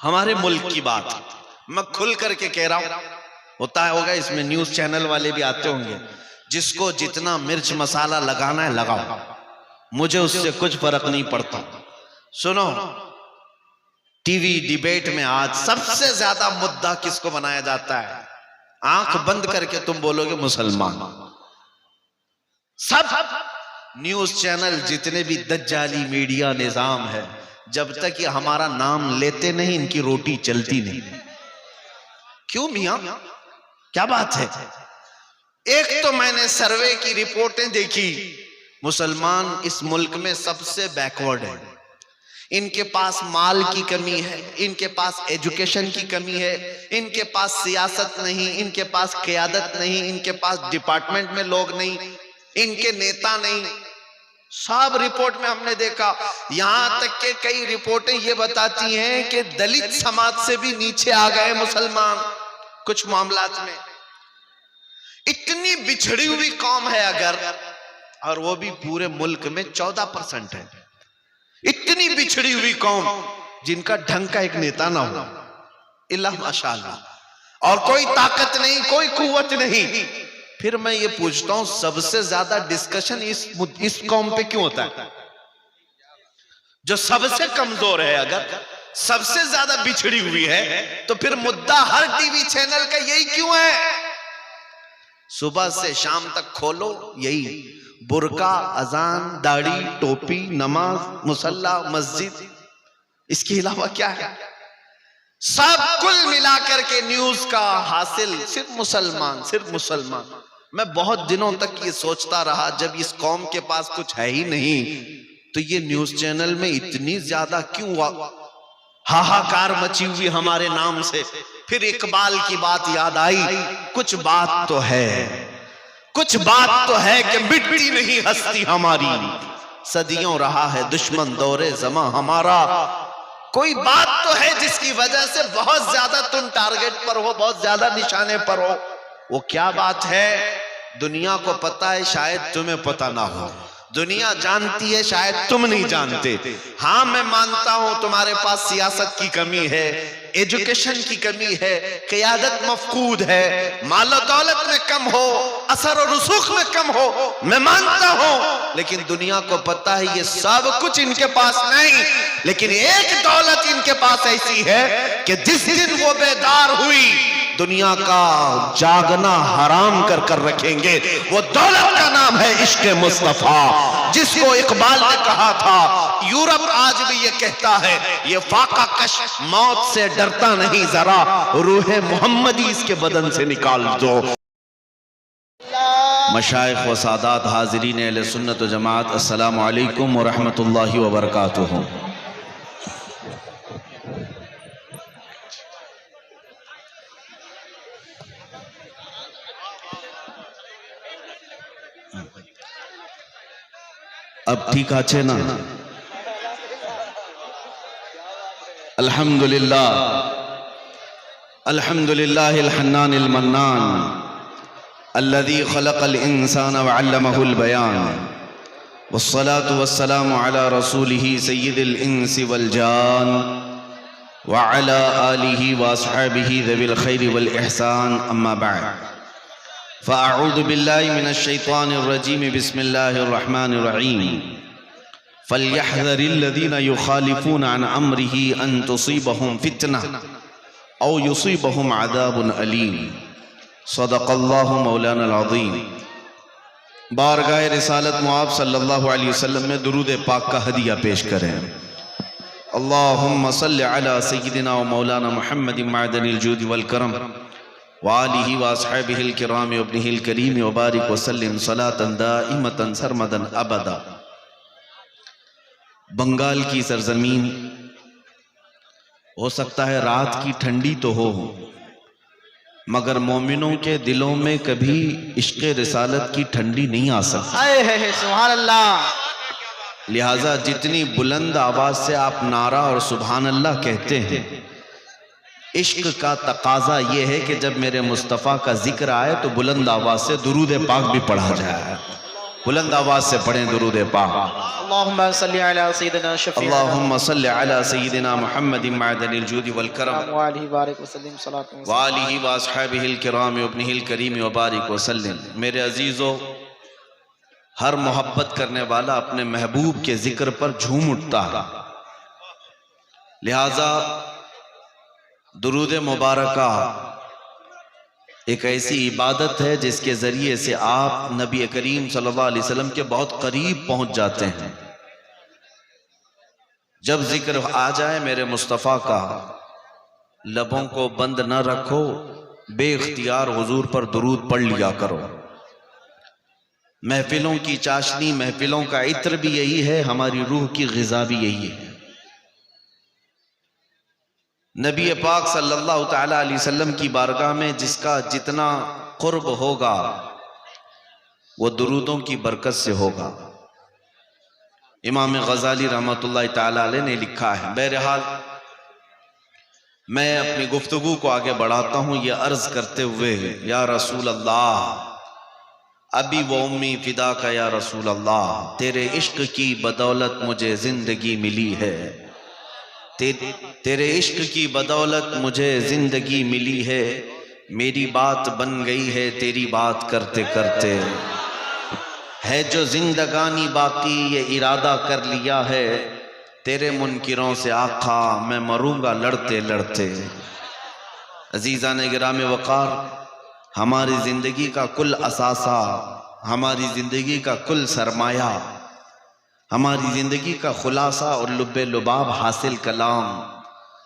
ہمارے ملک کی بات میں کھل کر کے کہہ رہا ہوں، ہوتا ہوگا اس میں نیوز چینل والے بھی آتے ہوں گے، جس کو جتنا مرچ مسالہ لگانا ہے لگاؤ، مجھے اس سے کچھ فرق نہیں پڑتا۔ سنو، ٹی وی ڈیبیٹ میں آج سب سے زیادہ مدعا کس کو بنایا جاتا ہے؟ آنکھ بند کر کے تم بولو گے مسلمان۔ سب نیوز چینل جتنے بھی دجالی میڈیا نظام ہے، جب تک یہ ہمارا نام لیتے نہیں ان کی روٹی چلتی نہیں۔ کیوں میاں؟ کیا بات ہے؟ ایک تو میں نے سروے کی رپورٹیں دیکھی، مسلمان اس ملک میں سب سے بیکورڈ ہے، ان کے پاس مال کی کمی ہے، ان کے پاس ایجوکیشن کی کمی ہے، ان کے پاس سیاست نہیں، ان کے پاس قیادت نہیں، ان کے پاس ڈپارٹمنٹ میں لوگ نہیں، ان کے نیتا نہیں۔ سب رپورٹ میں ہم نے دیکھا، یہاں تک کہ کئی رپورٹیں یہ بتاتی ہیں کہ دلت سماج سے بھی نیچے آ گئے مسلمان کچھ معاملات میں۔ اتنی بچھڑی ہوئی قوم ہے اگر، اور وہ بھی پورے ملک میں 14% ہے، اتنی بچھڑی ہوئی قوم جن کا ڈھنگ کا ایک نیتا نہ ہو، اللہ ماشاءاللہ، اور کوئی طاقت نہیں، کوئی قوت نہیں۔ پھر میں یہ پوچھتا ہوں، سب سے زیادہ ڈسکشن اس قوم پہ کیوں ہوتا ہے؟ جو سب سے کمزور ہے، اگر سب سے زیادہ بچھڑی ہوئی ہے، تو پھر مدعا ہر ٹی وی چینل کا یہی کیوں ہے؟ صبح سے شام تک کھولو یہی برقع، اذان، داڑھی، ٹوپی، نماز، مصلی، مسجد، اس کے علاوہ کیا ہے؟ سب کل ملا کر کے نیوز کا حاصل صرف مسلمان، صرف مسلمان۔ میں بہت دنوں تک یہ سوچتا رہا، جب اس قوم کے پاس کچھ ہے ہی نہیں تو یہ نیوز چینل میں اتنی زیادہ کیوں ہاہاکار مچی ہوئی ہمارے نام سے؟ پھر اقبال کی بات یاد آئی، کچھ بات تو ہے، کچھ بات تو ہے کہ مٹتی نہیں ہستی ہماری، صدیوں رہا ہے دشمن دور زماں ہمارا۔ کوئی بات تو ہے جس کی وجہ سے بہت زیادہ تم ٹارگٹ پر ہو، بہت زیادہ نشانے پر ہو۔ وہ کیا بات ہے؟ دنیا کو پتا ہے، شاید تمہیں پتا نہ ہو، دنیا جانتی ہے، شاید تم نہیں جانتے۔ ہاں میں مانتا ہوں تمہارے پاس سیاست کی کمی ہے، ایجوکیشن کی کمی ہے، قیادت مفقود ہے، مال و دولت میں کم ہو، اثر و رسوخ میں کم ہو، میں مانتا ہوں، لیکن دنیا کو پتا ہے یہ سب کچھ ان کے پاس نہیں۔ لیکن ایک دولت ان کے پاس ایسی ہے کہ جس دن وہ بیدار ہوئی، دنیا کا جاگنا حرام کر کر رکھیں گے۔ وہ دولت کا نام ہے عشق مصطفیٰ، جس کو اقبال نے کہا تھا، یورپ آج بھی یہ کہتا ہے، یہ فاقہ کش موت سے ڈرتا نہیں، ذرا روح محمدی اس کے بدن سے نکال دو۔ مشائخ و سادات، حاضرین اہل سنت و جماعت، السلام علیکم ورحمت اللہ وبرکاتہ۔ اب ٹھیک آچھے نا؟ الحمدللہ الحمدللہ الحنان المنان الذي خلق الانسان وعلمه البيان والصلاة والسلام على رسوله سيد الانس والجان وعلى آله واصحابه ذوي الخير والاحسان، اما بعد فاعوذ باللہ من الشیطان الرجیم، بسم اللہ الرحمن الرحیم۔ فَلْيَحْذَرِ الَّذِينَ يُخَالِفُونَ عَنْ أَمْرِهِ أَن تُصِيبَهُمْ فِتْنَةٌ أَوْ يُصِيبَهُمْ عَذَابٌ أَلِيمٌ۔ صدق اللہ مولانا العظیم۔ بارگاہ رسالت معاب صلی اللہ علیہ وسلم میں درود پاک کا ہدیہ پیش کریں۔ اللہم صلی علی سیدنا و مولانا محمد معدن الجود والکرم وآلہ واصحابہ الکرام وابنہ الکریم وبارک وسلم صلاة دائمة سرمدا ابدا۔ بنگال کی سرزمین، ہو سکتا ہے رات کی ٹھنڈی تو ہو، مگر مومنوں کے دلوں میں کبھی عشق رسالت کی ٹھنڈی نہیں آ سکتی۔ سبحان اللہ۔ لہٰذا جتنی بلند آواز سے آپ نعرہ اور سبحان اللہ کہتے ہیں، عشق کا تقاضا یہ ہے کہ جب میرے مصطفیٰ کا ذکر آئے تو بلند آواز سے درود پاک بھی پڑھا جائے۔ بلند آواز سے پڑھیں درود پاک۔ اللہم صلی علی سیدنا شفیعنا اللہم صلی علی سیدنا محمد معدن الجود والکرم وآلہ بارک وسلم صلاۃ و وآلہ واصحابہ الکرام وابنہ الکریم وبارک وسلم۔ میرے عزیزو، ہر محبت کرنے والا اپنے محبوب کے ذکر پر جھوم اٹھتا ہے، لہذا درود مبارکہ ایک ایسی عبادت ہے جس کے ذریعے سے آپ نبی کریم صلی اللہ علیہ وسلم کے بہت قریب پہنچ جاتے ہیں۔ جب ذکر آ جائے میرے مصطفیٰ کا، لبوں کو بند نہ رکھو، بے اختیار حضور پر درود پڑھ لیا کرو۔ محفلوں کی چاشنی، محفلوں کا عطر بھی یہی ہے، ہماری روح کی غذا بھی یہی ہے۔ نبی پاک صلی اللہ تعالی علیہ وسلم کی بارگاہ میں جس کا جتنا قرب ہوگا وہ درودوں کی برکت سے ہوگا۔ امام غزالی رحمۃ اللہ تعالی علیہ نے لکھا ہے۔ بہرحال میں اپنی گفتگو کو آگے بڑھاتا ہوں یہ عرض کرتے ہوئے، یا رسول اللہ، ابی و امی فدا کا یا رسول اللہ، تیرے عشق کی بدولت مجھے زندگی ملی ہے، تیرے عشق کی بدولت مجھے زندگی ملی ہے، میری بات بن گئی ہے تیری بات کرتے کرتے، ہے جو زندگانی باقی یہ ارادہ کر لیا ہے، تیرے منکروں سے آقا میں مروں گا لڑتے لڑتے۔ عزیزان گرامی وقار، ہماری زندگی کا کل اثاثہ، ہماری زندگی کا کل سرمایہ، ہماری زندگی کا خلاصہ اور لب لباب حاصل کلام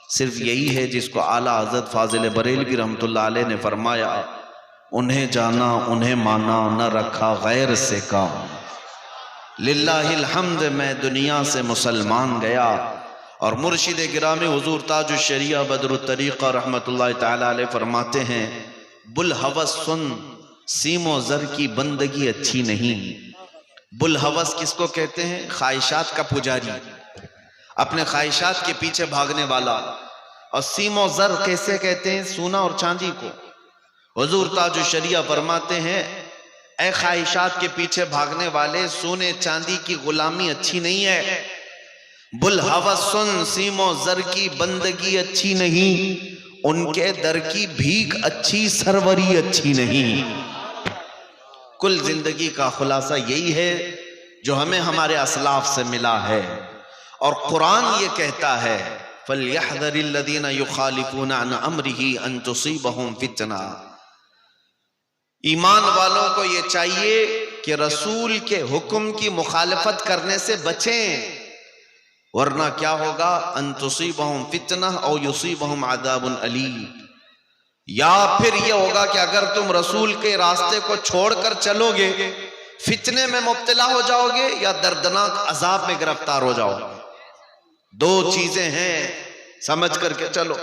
صرف یہی ہے جس کو اعلیٰ حضرت فاضل بریلوی رحمۃ اللہ علیہ نے فرمایا، انہیں جانا انہیں مانا نہ رکھا غیر سے کام، للہ الحمد میں دنیا سے مسلمان گیا۔ اور مرشد گرامی حضور تاج الشریعہ بدر الطریقہ رحمۃ اللہ تعالی علیہ فرماتے ہیں، بلحوث سن، سیم و زر کی بندگی اچھی نہیں۔ بلحوث کس کو کہتے ہیں؟ خواہشات کا پجاری، اپنے خواہشات کے پیچھے بھاگنے والا۔ اور سیم و زر کیسے کہتے ہیں؟ سونا اور چاندی کو۔ حضور تاج الشریعہ فرماتے ہیں، اے خواہشات کے پیچھے بھاگنے والے، سونے چاندی کی غلامی اچھی نہیں ہے، بلحوث سن، سیم و زر کی بندگی اچھی نہیں، ان کے در کی بھیک اچھی، سروری اچھی نہیں۔ کل زندگی کا خلاصہ یہی ہے جو ہمیں ہمارے اسلاف سے ملا ہے، اور قرآن یہ کہتا ہے فَلْيَحْذَرِ الَّذِينَ يُخَالِفُونَ عَنْ أَمْرِهِ أَن تُصِيبَهُمْ فِتْنَةٌ۔ ایمان والوں کو یہ چاہیے کہ رسول کے حکم کی مخالفت کرنے سے بچیں، ورنہ کیا ہوگا؟ أَن تُصِيبَهُمْ فِتْنَةٌ أَوْ يُصِيبَهُمْ عَذَابٌ أَلِيمٌ، یا پھر یہ ہوگا کہ اگر تم رسول کے راستے کو چھوڑ کر چلو گے، فتنے میں مبتلا ہو جاؤ گے یا دردناک عذاب میں گرفتار ہو جاؤ گے۔ دو چیزیں ہیں، سمجھ کر کے چلو۔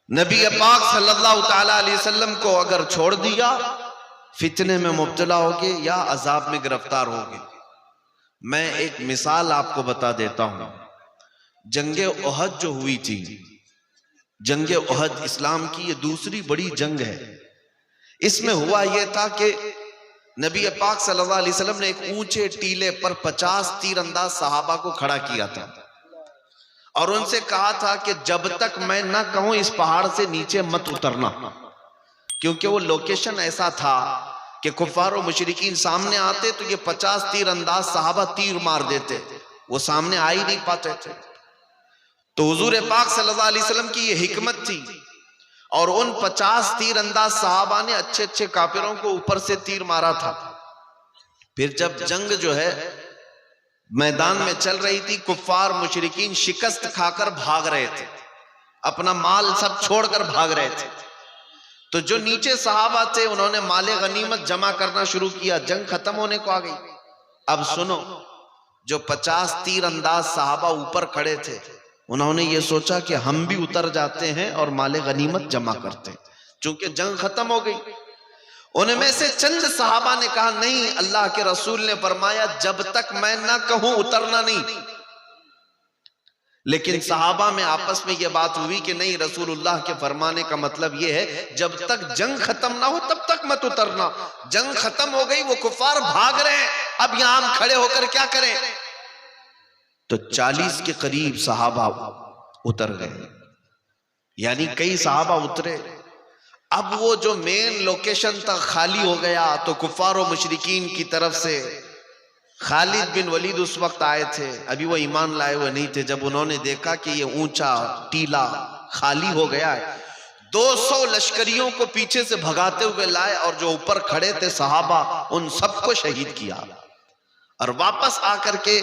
نبی پاک صلی اللہ تعالی علیہ وسلم کو اگر چھوڑ دیا، فتنے میں مبتلا ہوگے یا عذاب میں گرفتار ہوگے۔ میں ایک مثال آپ کو بتا دیتا ہوں۔ جنگ احد جو ہوئی تھی، جنگ احد اسلام کی یہ دوسری بڑی جنگ ہے۔ اس میں ہوا یہ تھا کہ نبی پاک صلی اللہ علیہ وسلم نے ایک اونچے ٹیلے پر 50 تیر انداز صحابہ کو کھڑا کیا تھا، اور ان سے کہا تھا کہ جب تک میں نہ کہوں اس پہاڑ سے نیچے مت اترنا، کیونکہ وہ لوکیشن ایسا تھا کہ کفار و مشرکین سامنے آتے تو یہ 50 تیر انداز صحابہ تیر مار دیتے، وہ سامنے آ ہی نہیں پاتے تھے۔ تو حضور پاک صلی اللہ علیہ وسلم کی یہ حکمت تھی، اور ان 50 تیر انداز صحابہ نے اچھے اچھے کافروں کو اوپر سے تیر مارا تھا۔ پھر جب جنگ جو ہے میدان میں چل رہی تھی، کفار مشرکین شکست کھا کر بھاگ رہے تھے، اپنا مال سب چھوڑ کر بھاگ رہے تھے۔ تو جو نیچے صحابہ تھے انہوں نے مال غنیمت جمع کرنا شروع کیا، جنگ ختم ہونے کو آ گئی۔ اب سنو، جو 50 تیر انداز صحابہ اوپر کھڑے تھے، انہوں نے یہ سوچا کہ ہم بھی اتر جاتے ہیں اور مال غنیمت جمع کرتے ہیں، چونکہ جنگ ختم ہو گئی۔ ان میں سے چند صحابہ نے کہا نہیں، اللہ کے رسول نے فرمایا جب تک میں نہ کہوں اترنا نہیں۔ لیکن صحابہ میں آپس میں یہ بات ہوئی کہ نہیں، رسول اللہ کے فرمانے کا مطلب یہ ہے جب تک جنگ ختم نہ ہو تب تک مت اترنا. جنگ ختم ہو گئی، وہ کفار بھاگ رہے ہیں، اب یہاں ہم کھڑے ہو کر کیا کریں؟ تو 40 کے قریب صحابہ اتر گئے، یعنی کئی صحابہ اترے. اب وہ جو مین لوکیشن تک خالی ہو گیا تو کفار و مشرکین کی طرف سے خالد بن ولید اس وقت آئے تھے، ابھی وہ ایمان لائے ہوئے نہیں تھے. جب انہوں نے دیکھا کہ یہ اونچا ٹیلا خالی ہو گیا ہے، 200 لشکریوں کو پیچھے سے بھگاتے ہوئے لائے اور جو اوپر کھڑے تھے صحابہ ان سب کو شہید کیا. اور واپس آ کر کے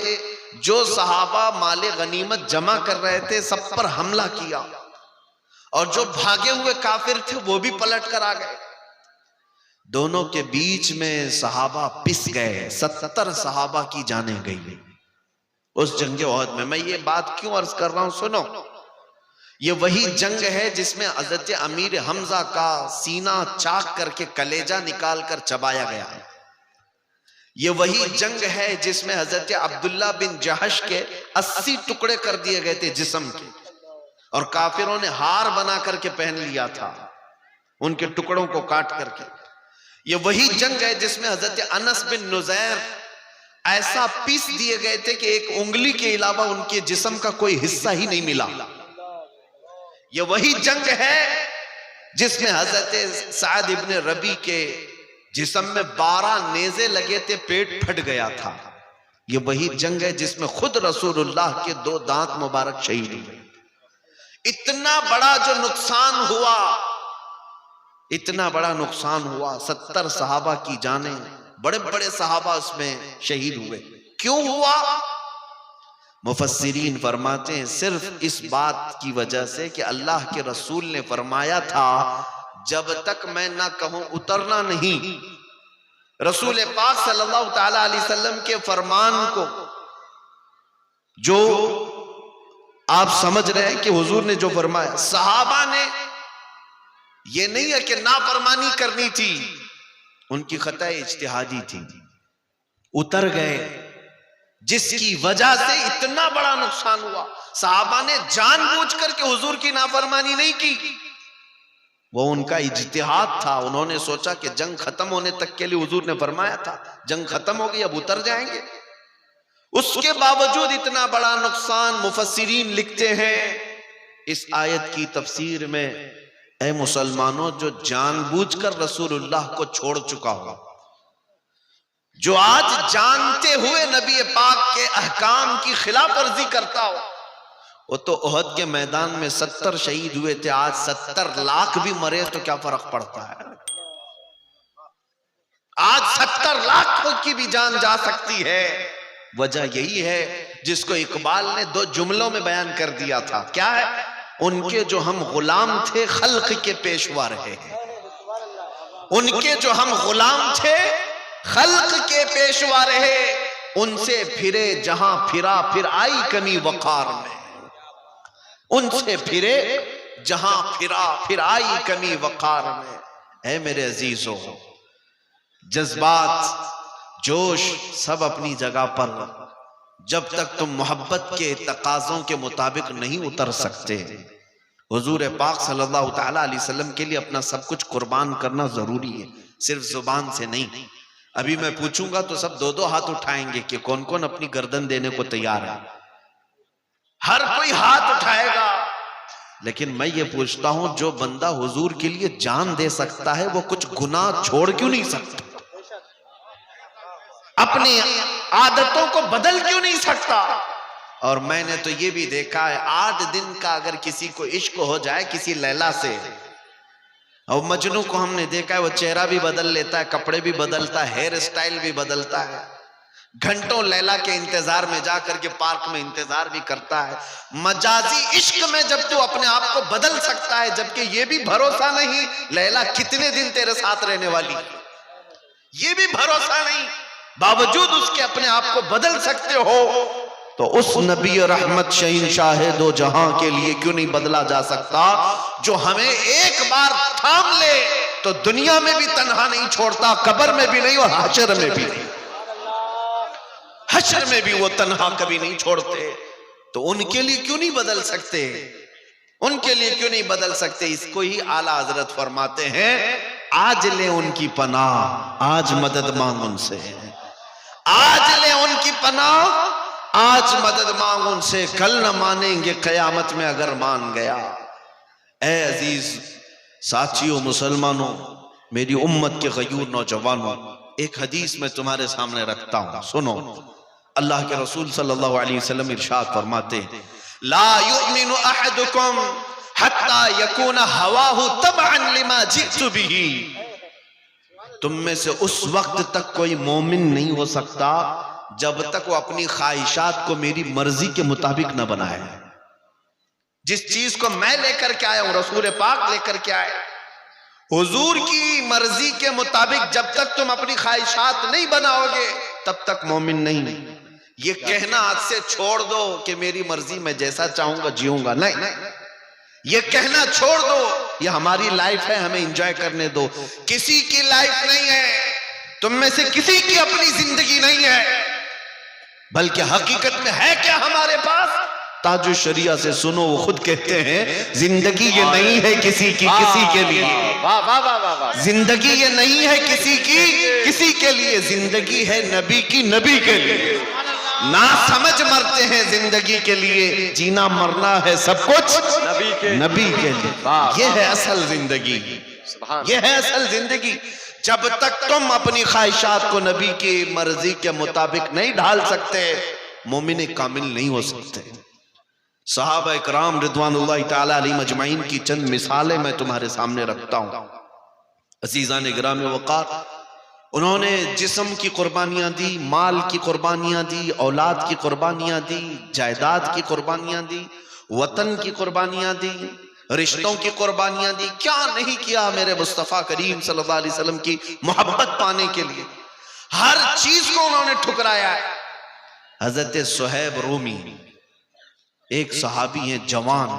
جو صحابہ مال غنیمت جمع کر رہے تھے سب پر حملہ کیا، اور جو بھاگے ہوئے کافر تھے وہ بھی پلٹ کر آ گئے. دونوں کے بیچ میں صحابہ پس گئے، 70 صحابہ کی جانیں گئی اس جنگ احد میں. میں یہ بات کیوں عرض کر رہا ہوں، سنو. یہ وہی جنگ ہے جس میں حضرت امیر حمزہ کا سینہ چاک کر کے کلیجہ نکال کر چبایا گیا ہے. یہ وہی جنگ ہے جس میں حضرت عبداللہ بن جہش کے 80 ٹکڑے کر دیے گئے تھے جسم کے، اور کافروں نے ہار بنا کر کے پہن لیا تھا ان کے ٹکڑوں کو کاٹ کر کے. یہ وہی جنگ ہے جس میں حضرت انس بن نزیر ایسا پیس دیے گئے تھے کہ ایک انگلی کے علاوہ ان کے جسم کا کوئی حصہ ہی نہیں ملا. یہ وہی جنگ ہے جس میں حضرت سعد ابن ربی کے جسم میں 12 نیزے لگے تھے، پیٹ پھٹ گیا تھا. یہ وہی جنگ ہے جس میں خود رسول اللہ کے 2 دانت مبارک شہید ہوئے. اتنا بڑا جو نقصان ہوا، اتنا بڑا نقصان ہوا، 70 صحابہ کی جانیں، بڑے بڑے صحابہ اس میں شہید ہوئے. کیوں ہوا؟ مفسرین فرماتے ہیں صرف اس بات کی وجہ سے کہ اللہ کے رسول نے فرمایا تھا جب تک میں نہ کہوں اترنا نہیں. رسول پاک صلی اللہ تعالی علیہ وسلم کے فرمان کو جو آپ سمجھ رہے ہیں کہ حضور نے جو فرمایا، صحابہ نے یہ نہیں ہے کہ نافرمانی کرنی تھی، ان کی خطا اجتہادی تھی، اتر گئے جس کی وجہ سے اتنا بڑا نقصان ہوا. صحابہ نے جان بوجھ کر کے حضور کی نافرمانی نہیں کی، وہ ان کا اجتہاد تھا. انہوں نے سوچا کہ جنگ ختم ہونے تک کے لیے حضور نے فرمایا تھا جنگ ختم ہو گئی اب اتر جائیں گے. اس کے باوجود اتنا بڑا نقصان. مفسرین لکھتے ہیں اس آیت کی تفسیر میں، اے مسلمانوں جو جان بوجھ کر رسول اللہ کو چھوڑ چکا ہو، جو آج جانتے ہوئے نبی پاک کے احکام کی خلاف ورزی کرتا ہو، وہ تو احد کے میدان میں 70 شہید ہوئے تھے، آج 70 لاکھ بھی مرے تو کیا فرق پڑتا ہے؟ آج 70 لاکھ کی بھی جان جا سکتی ہے. وجہ یہی ہے جس کو اقبال نے 2 جملوں میں بیان کر دیا تھا. کیا ہے؟ ان کے جو ہم غلام تھے خلق کے پیشوا رہے ہیں. ان کے جو ہم غلام تھے خلق کے پیشوا رہے، ان سے پھرے جہاں پھرا پھر آئی کمی وقار میں. ان سے پھرے جہاں پھرا پھر آئی کمی وقار میں. اے میرے عزیزو، جذبات جوش سب اپنی جگہ پر، جب تک تم محبت کے تقاضوں کے مطابق نہیں اتر سکتے. حضور پاک صلی اللہ تعالی علیہ وسلم کے لیے اپنا سب کچھ قربان کرنا ضروری ہے، صرف زبان سے نہیں. ابھی میں پوچھوں گا تو سب 2 ہاتھ اٹھائیں گے کہ کون کون اپنی گردن دینے کو تیار ہے. ہر کوئی ہاتھ اٹھائے گا. لیکن میں یہ پوچھتا ہوں جو بندہ حضور کے لیے جان دے سکتا ہے وہ کچھ گناہ چھوڑ کیوں نہیں سکتا؟ اپنی عادتوں کو بدل کیوں نہیں سکتا؟ اور میں نے تو یہ بھی دیکھا ہے 8 دن کا اگر کسی کو عشق ہو جائے کسی لیلا سے، اور مجنوں کو ہم نے دیکھا ہے وہ چہرہ بھی بدل لیتا ہے، کپڑے بھی بدلتا ہے، ہیئر اسٹائل بھی بدلتا ہے، گھنٹوں لیلا کے انتظار میں جا کر کے پارک میں انتظار بھی کرتا ہے. مجازی عشق میں جب تو اپنے آپ کو بدل سکتا ہے، جبکہ یہ بھی بھروسہ نہیں لیلا کتنے دن تیرے ساتھ رہنے والی، یہ بھی بھروسہ نہیں، باوجود اس کے اپنے آپ کو بدل سکتے ہو، تو اس نبی رحمت شہنشاہ دو جہاں کے لیے کیوں نہیں بدلا جا سکتا جو ہمیں ایک بار تھام لے تو دنیا میں بھی تنہا نہیں چھوڑتا، قبر میں بھی نہیں اور حشر میں بھی نہیں. حشر میں بھی وہ تنہا کبھی نہیں چھوڑتے. تو ان کے لیے کیوں نہیں بدل سکتے؟ ان کے لیے کیوں نہیں بدل سکتے؟ اس کو ہی اعلیٰ حضرت فرماتے ہیں آج لے ان کی پناہ، آج مدد مانگ ان سے، آج لے ان کی پناہ، آج مدد مانگ ان سے، کل نہ مانیں گے قیامت میں اگر مان گیا۔ اے عزیز ساتھیوں، مسلمانوں، میری امت کے غیور نوجوانوں، ایک حدیث میں تمہارے سامنے رکھتا ہوں، سنو۔ اللہ کے رسول صلی اللہ علیہ وسلم ارشاد فرماتے ہیں لا یؤمن احدکم حتی یکون ہواہ تبعا لما جئت بہ، تم میں سے اس وقت تک کوئی مومن نہیں ہو سکتا جب تک وہ اپنی خواہشات کو میری مرضی کے مطابق نہ بنائے۔ جس چیز کو میں لے کر کے آیا ہوں، رسول پاک لے کر کے آئے، حضور کی مرضی کے مطابق جب تک تم اپنی خواہشات نہیں بناؤ گے تب تک مومن نہیں۔ یہ کہنا آج سے چھوڑ دو کہ میری مرضی میں جیسا چاہوں گا جیوں گا، نہیں، یہ کہنا چھوڑ دو یہ ہماری لائف ہے، ہمیں انجوائے کرنے دو۔ کسی کی لائف نہیں ہے، تم میں سے کسی کی اپنی زندگی نہیں ہے، بلکہ حقیقت میں ہے کیا ہمارے پاس؟ تاج الشریعہ سے سنو، وہ خود کہتے ہیں زندگی یہ نہیں ہے کسی کی کسی کے لیے، زندگی یہ نہیں ہے کسی کی کسی کے لیے، زندگی ہے نبی کی نبی کے لیے۔ نہ سمجھ مرتے ہیں زندگی کے لیے، جینا مرنا ہے سب کچھ نبی کے لیے۔ یہ ہے اصل زندگی، یہ ہے اصل زندگی۔ جب تک تم اپنی خواہشات کو نبی کی مرضی کے مطابق نہیں ڈھال سکتے، مومن کامل نہیں ہو سکتے۔ صحابہ اکرام رضوان اللہ تعالی علیہم اجمعین کی چند مثالیں میں تمہارے سامنے رکھتا ہوں۔ عزیزان گرامی وقار، انہوں نے جسم کی قربانیاں دی، مال کی قربانیاں دی، اولاد کی قربانیاں دی، جائیداد کی قربانیاں دی، وطن کی قربانیاں دی، رشتوں کی قربانیاں دی۔ کیا نہیں کیا میرے مصطفیٰ کریم صلی اللہ علیہ وسلم کی محبت پانے کے لیے، ہر چیز کو انہوں نے ٹھکرایا ہے۔ حضرت صہیب رومی ایک صحابی ہیں جوان،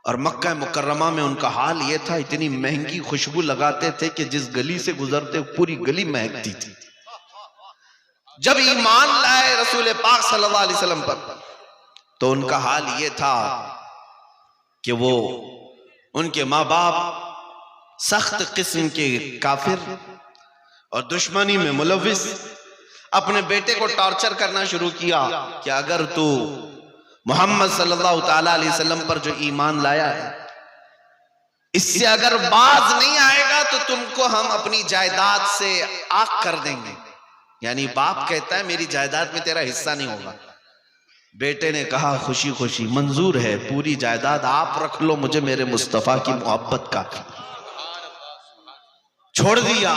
اور مکہ مکرمہ میں ان کا حال یہ تھا اتنی مہنگی خوشبو لگاتے تھے کہ جس گلی سے گزرتے پوری گلی مہکتی تھی۔ جب ایمان لائے رسول پاک صلی اللہ علیہ وسلم پر تو ان کا حال یہ تھا کہ وہ ان کے ماں باپ سخت قسم کے کافر اور دشمنی میں ملوث، اپنے بیٹے کو ٹارچر کرنا شروع کیا کہ اگر تو محمد صلی اللہ تعالیٰ علیہ وسلم پر جو ایمان لایا ہے اس سے اگر باز نہیں آئے گا تو تم کو ہم اپنی جائیداد سے آگ کر دیں گے۔ یعنی باپ کہتا ہے میری جائیداد میں تیرا حصہ نہیں ہوگا۔ بیٹے نے کہا خوشی خوشی منظور ہے، پوری جائیداد آپ رکھ لو، مجھے میرے مصطفیٰ کی محبت کا چھوڑ دیا۔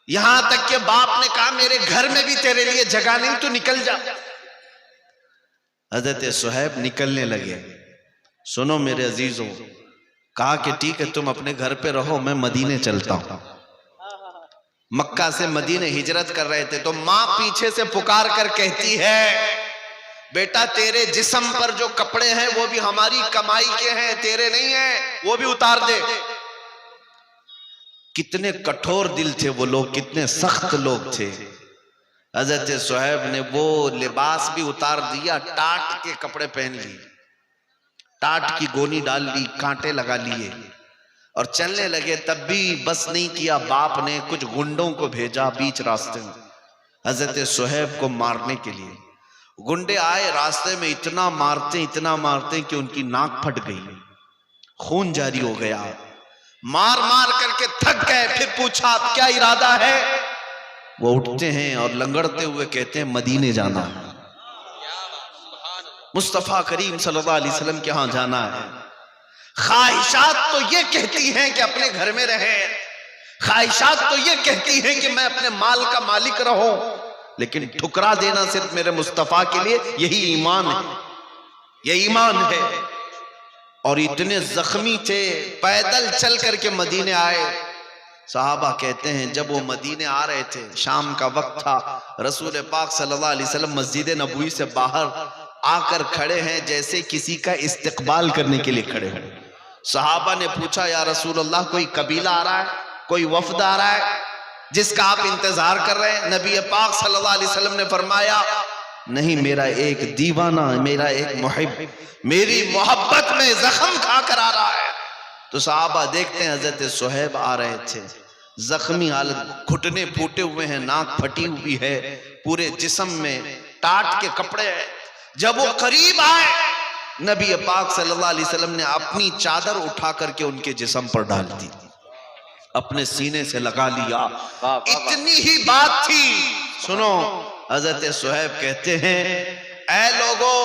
یہاں تک کہ باپ نے کہا میرے گھر میں بھی تیرے لیے جگہ نہیں، تو نکل جا۔ حضرت صہیب نکلنے لگے۔ سنو میرے عزیزوں، کہا کہ ٹھیک ہے تم اپنے گھر پہ رہو، میں مدینے چلتا ہوں۔ مکہ سے مدینے ہجرت کر رہے تھے تو ماں پیچھے سے پکار کر کہتی ہے بیٹا تیرے جسم پر جو کپڑے ہیں وہ بھی ہماری کمائی کے ہیں، تیرے نہیں ہیں، وہ بھی اتار دے۔ کتنے کٹھور دل تھے وہ لوگ، کتنے سخت لوگ تھے۔ حضرت صہیب نے وہ لباس بھی اتار دیا، ٹاٹ کے کپڑے پہن لی، ٹاٹ کی گونی ڈال لی، کانٹے لگا لیے اور چلنے لگے۔ تب بھی بس نہیں کیا، باپ نے کچھ گنڈوں کو بھیجا بیچ راستے میں حضرت صہیب کو مارنے کے لیے۔ گنڈے آئے، راستے میں اتنا مارتے کہ ان کی ناک پھٹ گئی، خون جاری ہو گیا، مار مار کر کے تھک گئے۔ پھر پوچھا اب کیا ارادہ ہے؟ وہ اٹھتے ہیں اور لنگڑتے ہوئے کہتے ہیں مدینے جانا ہے، مصطفیٰ کریم صلی اللہ علیہ وسلم کے ہاں جانا ہے۔ خواہشات تو یہ کہتی ہیں کہ اپنے گھر میں رہیں، خواہشات تو یہ کہتی ہیں کہ میں اپنے مال کا مالک رہوں، لیکن ٹھکرا دینا صرف میرے مصطفیٰ کے لیے یہی ایمان ہے، یہ ایمان ہے۔ اور اتنے زخمی تھے، پیدل چل کر کے مدینے آئے۔ صحابہ کہتے ہیں جب وہ مدینے آ رہے تھے، شام کا وقت تھا، رسول پاک صلی اللہ علیہ وسلم مسجد نبوی سے باہر آ کر کھڑے ہیں جیسے کسی کا استقبال کرنے کے لیے کھڑے ہیں۔ صحابہ نے پوچھا یا رسول اللہ کوئی قبیلہ آ رہا ہے، کوئی وفد آ رہا ہے جس کا آپ انتظار کر رہے ہیں؟ نبی پاک صلی اللہ علیہ وسلم نے فرمایا نہیں میرا ایک دیوانہ، میرا ایک محب میری محبت میں زخم کھا کر آ رہا ہے۔ تو صحابہ دیکھتے ہیں حضرت صہیب آ رہے تھے، زخمی حالت، گھٹنے پھوٹے ہوئے ہیں، ناک پھٹی ہوئی ہے، پورے جسم میں ٹاٹ کے کپڑے ہیں۔ جب وہ قریب آئے، نبی پاک صلی اللہ علیہ وسلم نے اپنی چادر اٹھا کر کے ان کے جسم پر ڈال دی، اپنے سینے سے لگا لیا۔ اتنی ہی بات تھی۔ سنو، حضرت صہیب کہتے ہیں اے لوگو،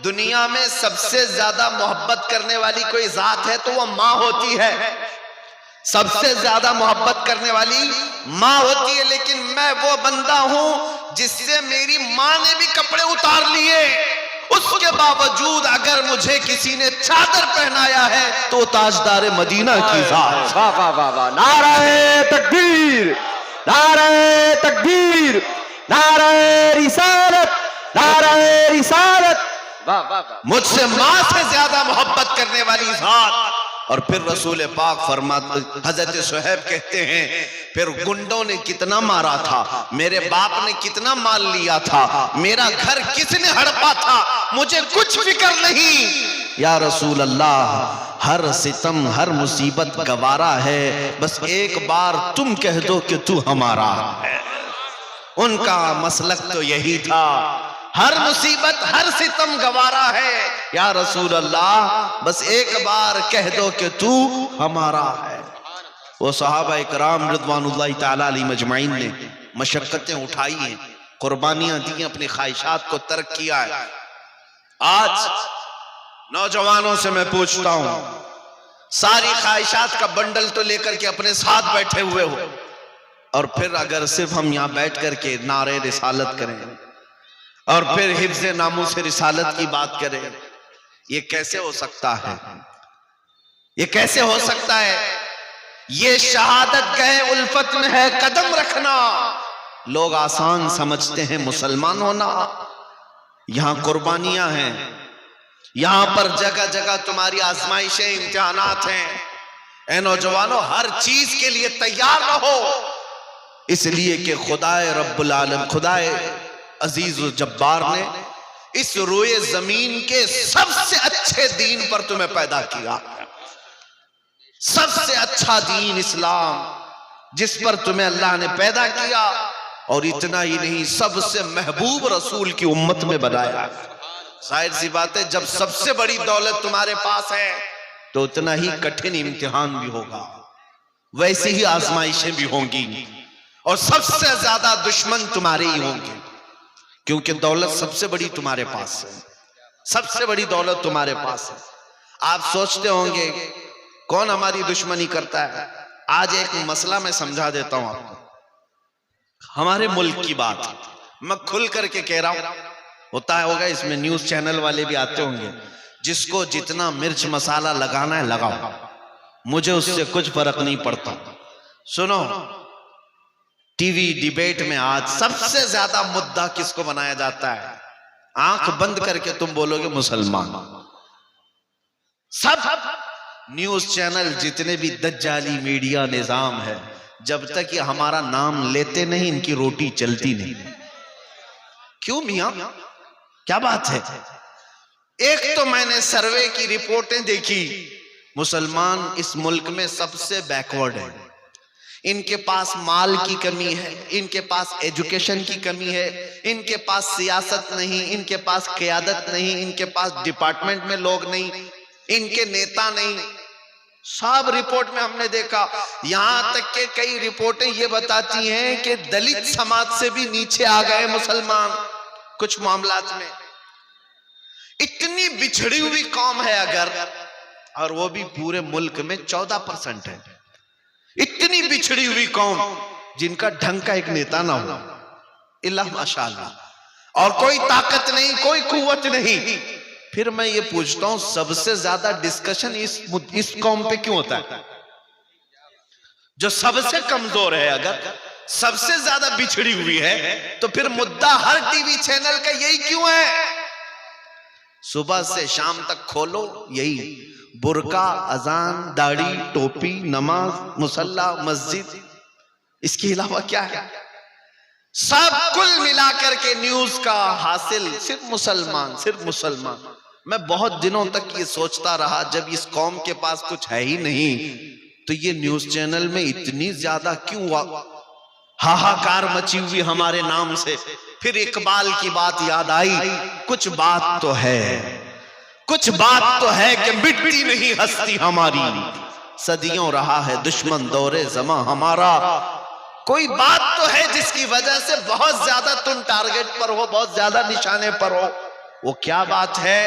دنیا میں سب سے زیادہ محبت کرنے والی کوئی ذات ہے تو وہ ماں ہوتی ہے، سب سے زیادہ محبت کرنے والی ماں ہوتی ہے، لیکن میں وہ بندہ ہوں جس سے میری ماں نے بھی کپڑے اتار لیے، اس کے باوجود اگر مجھے کسی نے چادر پہنایا ہے تو تاجدار مدینہ کی ذات۔ واہ واہ واہ واہ، نعرہ تکبیر، نعرہ تکبیر، نعرہ رسالت، نعرہ رسالت۔ واہ واہ واہ، مجھ سے ماں سے زیادہ محبت کرنے والی ذات۔ اور پھر رسول پاک فرماتے، حضرت صہیب کہتے ہیں پھر گنڈوں نے کتنا مارا تھا، میرے باپ نے کتنا مال لیا تھا، میرا گھر کس نے ہڑپا تھا، مجھے کچھ فکر نہیں۔ یا رسول اللہ، ہر ستم ہر مصیبت گوارا ہے، بس ایک بار تم کہہ دو کہ تو ہمارا ہے۔ ان کا مسلک تو یہی تھا، ہر مصیبت ہر ستم گوارا ہے، یا رسول اللہ بس ایک بار کہہ دو کہ تو ہمارا ہے۔ وہ صحابہ اکرام رضوان اللہ تعالی علیہ مجمعین نے مشقتیں اٹھائی ہیں، قربانیاں دی ہیں، اپنی خواہشات کو ترک کیا ہے۔ آج نوجوانوں سے میں پوچھتا ہوں، ساری خواہشات کا بنڈل تو لے کر کے اپنے ساتھ بیٹھے ہوئے ہو، اور پھر اگر صرف ہم یہاں بیٹھ کر کے نعرے رسالت کریں اور پھر حفظ ناموس رسالت کی بات کریں، یہ کیسے ہو سکتا ہے؟ یہ کیسے ہو سکتا ہے؟ یہ شہادت گئے الفت میں ہے قدم رکھنا۔ لوگ آسان سمجھتے ہیں مسلمان ہونا، یہاں قربانیاں ہیں، یہاں پر جگہ جگہ تمہاری آزمائشیں، امتحانات ہیں۔ اے نوجوانوں، ہر چیز کے لیے تیار رہو، اس لیے کہ خدائے رب العالم، خدائے عزیز و جبار نے اس روئے زمین کے سب سے اچھے دین پر تمہیں پیدا کیا، سب سے اچھا دین اسلام جس پر تمہیں اللہ نے پیدا کیا، اور اتنا ہی نہیں سب سے محبوب رسول کی امت میں بنایا۔ ظاہر سی بات ہے، جب سب سے بڑی دولت تمہارے پاس ہے تو اتنا ہی کٹھن امتحان بھی ہوگا، ویسی ہی آزمائشیں بھی ہوں گی، اور سب سے زیادہ دشمن تمہارے ہی ہوں گے، کیونکہ دولت سب سے بڑی تمہارے پاس ہے، سب سے بڑی دولت تمہارے پاس ہے۔ آپ سوچتے ہوں گے کون ہماری دشمنی کرتا ہے؟ آج ایک مسئلہ میں سمجھا دیتا ہوں آپ کو، ہمارے ملک کی بات میں کھل کر کے کہہ رہا ہوں، ہوتا ہے ہوگا اس میں نیوز چینل والے بھی آتے ہوں گے، جس کو جتنا مرچ مسالہ لگانا ہے لگاؤ، مجھے اس سے کچھ فرق نہیں پڑتا۔ سنو، ٹی وی ڈیبیٹ میں آج سب سے زیادہ مدعا کس کو بنایا جاتا ہے؟ آنکھ بند کر کے تم بولو گے مسلمان۔ سب نیوز چینل جتنے بھی دجالی میڈیا نظام ہے، جب تک یہ ہمارا نام لیتے نہیں ان کی روٹی چلتی نہیں۔ کیوں میاں؟ کیا بات ہے؟ ایک تو میں نے سروے کی رپورٹیں دیکھی، مسلمان اس ملک میں سب سے بیکورڈ ہیں، ان کے پاس مال کی کمی ہے، ان کے پاس ایجوکیشن کی کمی ہے، ان کے پاس سیاست نہیں، ان کے پاس قیادت نہیں، ان کے پاس ڈپارٹمنٹ میں لوگ نہیں، ان کے نیتا نہیں۔ سب رپورٹ میں ہم نے دیکھا، یہاں تک کہ کئی رپورٹیں یہ بتاتی ہیں کہ دلت سماج سے بھی نیچے آ گئے مسلمان کچھ معاملات میں۔ اتنی بچھڑی ہوئی قوم ہے اگر، اور وہ بھی پورے ملک میں 14% ہے، اتنی بچھڑی ہوئی قوم جن کا ڈھنگ کا ایک نیتا نہ ہو، اللہ ماشاءاللہ، اور کوئی طاقت نہیں، کوئی قوت نہیں۔ پھر میں یہ پوچھتا ہوں سب سے زیادہ ڈسکشن اس قوم پہ کیوں ہوتا ہے؟ جو سب سے کمزور ہے، اگر سب سے زیادہ بچھڑی ہوئی ہے، تو پھر مدعا ہر ٹی وی چینل کا یہی کیوں ہے؟ صبح سے شام تک کھولو یہی برقع، اذان، داڑھی، ٹوپی، نماز، مصلی، مسجد، اس کے علاوہ کیا ہے؟ سب کل ملا کر کے نیوز کا حاصل صرف مسلمان. میں بہت دنوں تک یہ سوچتا رہا، جب اس قوم کے پاس کچھ ہے ہی نہیں تو یہ نیوز چینل میں اتنی زیادہ کیوں ہاہاکار مچی ہوئی ہمارے نام سے. پھر اقبال کی بات یاد آئی، کچھ بات تو ہے کہ مٹتی نہیں ہستی ہماری، صدیوں رہا ہے دشمن دور زماں ہمارا. کوئی بات تو ہے جس کی وجہ سے بہت زیادہ تم ٹارگٹ پر ہو، بہت زیادہ نشانے پر ہو. وہ کیا بات ہے؟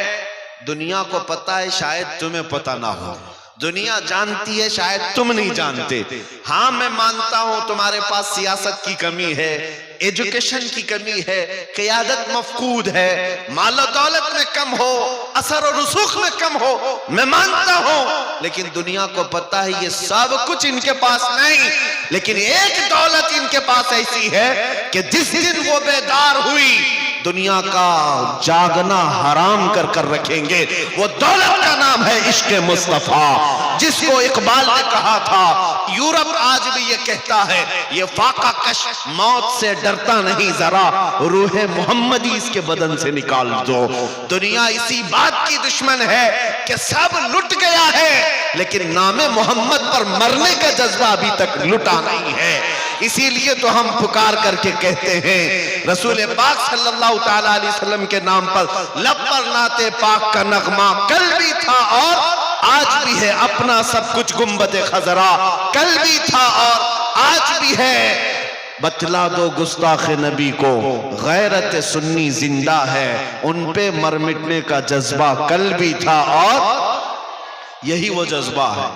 دنیا کو پتا ہے، شاید تمہیں پتا نہ ہو. دنیا جانتی ہے، شاید تم نہیں جانتے. ہاں میں مانتا ہوں تمہارے پاس سیاست کی کمی ہے، ایجوکیشن کی کمی ہے، قیادت مفقود ہے، مال و دولت میں کم ہو، اثر و رسوخ میں کم ہو، میں مانتا ہوں. لیکن دنیا کو پتا ہے یہ سب کچھ ان کے پاس نہیں، لیکن ایک دولت ان کے پاس ایسی ہے کہ جس دن وہ بیدار ہوئی دنیا کا جاگنا حرام کر کر رکھیں گے. وہ دولت کا نام ہے عشق مصطفیٰ، جس کو اقبال نے کہا تھا. یورپ آج بھی یہ کہتا ہے، یہ فاقہ کش موت سے ڈرتا نہیں، ذرا روح محمدی اس کے بدن سے نکال دو. دنیا اسی بات کی دشمن ہے کہ سب لٹ گیا ہے لیکن نام محمد پر مرنے کا جذبہ ابھی تک لٹا نہیں ہے. اسی لیے تو ہم پکار کر کے کہتے ہیں رسول پاک صلی اللہ تعالیٰ علیہ وسلم کے نام پر لب پر نعت پاک کا نغمہ کل بھی تھا اور آج بھی ہے. اپنا سب کچھ گنبد خضرا کل بھی تھا اور آج بھی ہے. بتلا دو گستاخ نبی کو غیرت سنی زندہ ہے، ان پہ مر مٹنے کا جذبہ کل بھی تھا اور یہی وہ جذبہ ہے،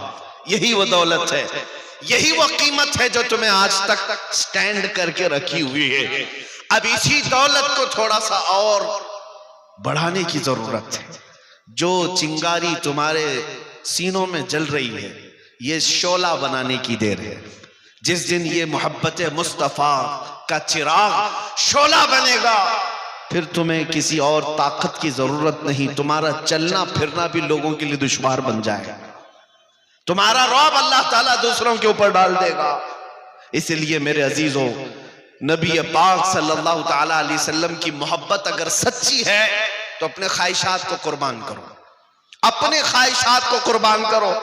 یہی وہ دولت ہے، یہی وہ قیمت ہے جو تمہیں آج تک سٹینڈ کر کے رکھی ہوئی ہے. اب اسی دولت کو تھوڑا سا اور بڑھانے کی ضرورت ہے. جو چنگاری تمہارے سینوں میں جل رہی ہے یہ شعلہ بنانے کی دیر ہے. جس دن یہ محبت مصطفیٰ کا چراغ شعلہ بنے گا پھر تمہیں کسی اور طاقت کی ضرورت نہیں. تمہارا چلنا پھرنا بھی لوگوں کے لیے دشوار بن جائے گا. تمہارا رعب اللہ تعالیٰ دوسروں کے اوپر ڈال دے گا. اس لیے میرے عزیزوں، نبی پاک صلی اللہ تعالیٰ علیہ وسلم کی محبت اگر سچی ہے تو اپنے خواہشات کو قربان کرو، اپنے خواہشات کو قربان کرو.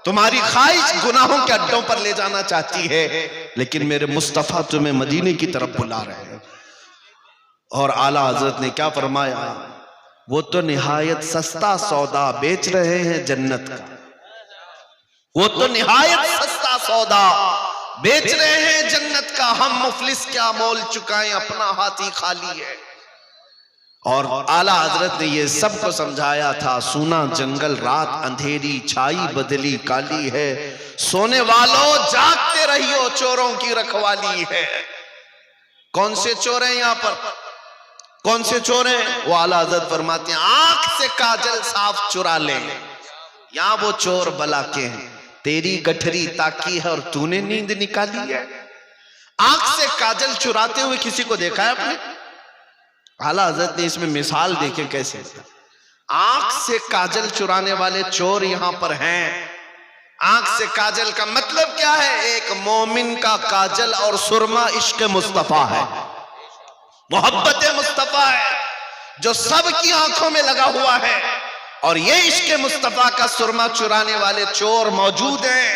تمہاری خواہش گناہوں کے اڈوں پر لے جانا چاہتی ہے لیکن میرے مصطفیٰ تمہیں مدینے کی طرف بلا رہے ہیں. اور اعلیٰ حضرت نے کیا فرمایا؟ وہ تو نہایت سستا سودا بیچ رہے ہیں جنت کا. وہ تو نہایت سستا سودا بیچ رہے ہیں جنت کا. ہم مفلس کیا مول چکائیں، اپنا ہاتھی خالی ہے. اور اعلیٰ حضرت نے یہ سب کو سمجھایا تھا. سونا جنگل رات اندھیری چھائی بدلی کالی ہے، سونے والوں جاگتے رہیو چوروں کی رکھوالی ہے. کون سے چور ہیں یہاں پر؟ کون سے چور ہیں؟ وہ اعلیٰ حضرت فرماتے ہیں آنکھ سے کاجل صاف چرا لیں. یہاں وہ چور بلا کے ہیں، تیری گٹھری تاکی ہے اور تو نے نیند نکالی ہے. آنکھ سے کاجل چراتے ہوئے کسی کو دیکھا ہے آپ نے؟ اعلیٰ حضرت نے اس میں مثال دیکھیں کیسے. آنکھ سے کاجل چرانے والے چور یہاں پر ہیں. آنکھ سے کاجل کا مطلب کیا ہے؟ ایک مومن کا کاجل اور سرما عشق مصطفیٰ ہے، محبت مصطفیٰ ہے جو سب کی آنکھوں میں لگا ہوا ہے. اور یہ عشق مصطفیٰ کا سرما چرانے والے چور موجود ہیں.